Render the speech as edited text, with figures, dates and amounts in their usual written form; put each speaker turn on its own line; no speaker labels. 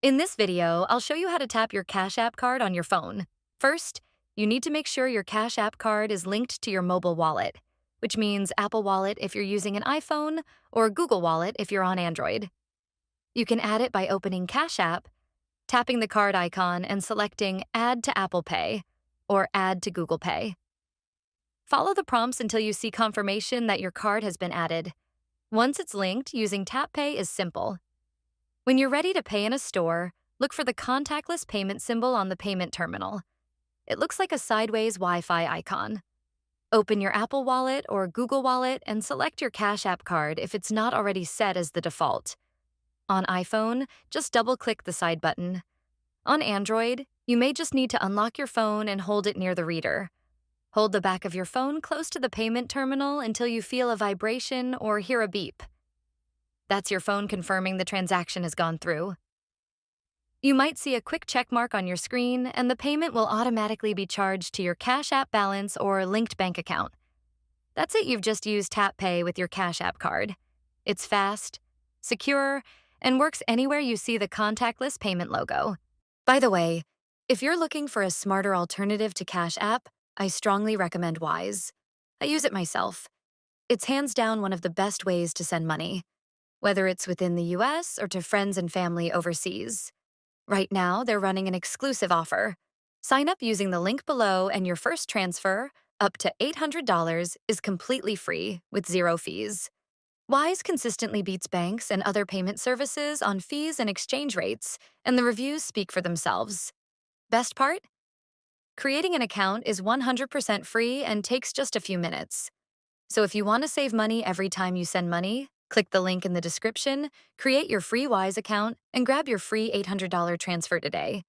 In this video, I'll show you how to tap your Cash App card on your phone. First, you need to make sure your Cash App card is linked to your mobile wallet, which means Apple Wallet if you're using an iPhone or Google Wallet if you're on Android. You can add it by opening Cash App, tapping the card icon and selecting Add to Apple Pay or Add to Google Pay. Follow the prompts until you see confirmation that your card has been added. Once it's linked, using Tap Pay is simple. When you're ready to pay in a store, look for the contactless payment symbol on the payment terminal. It looks like a sideways Wi-Fi icon. Open your Apple Wallet or Google Wallet and select your Cash App card if it's not already set as the default. On iPhone, just double-click the side button. On Android, you may just need to unlock your phone and hold it near the reader. Hold the back of your phone close to the payment terminal until you feel a vibration or hear a beep. That's your phone confirming the transaction has gone through. You might see a quick check mark on your screen, and the payment will automatically be charged to your Cash App balance or linked bank account. That's it, you've just used Tap Pay with your Cash App card. It's fast, secure, and works anywhere you see the contactless payment logo. By the way, if you're looking for a smarter alternative to Cash App, I strongly recommend Wise. I use it myself. It's hands down one of the best ways to send money, whether it's within the US or to friends and family overseas. Right now, they're running an exclusive offer. Sign up using the link below and your first transfer, up to $800, is completely free with zero fees. Wise consistently beats banks and other payment services on fees and exchange rates, and the reviews speak for themselves. Best part? Creating an account is 100% free and takes just a few minutes. So if you want to save money every time you send money, click the link in the description, create your free Wise account, and grab your free $800 transfer today.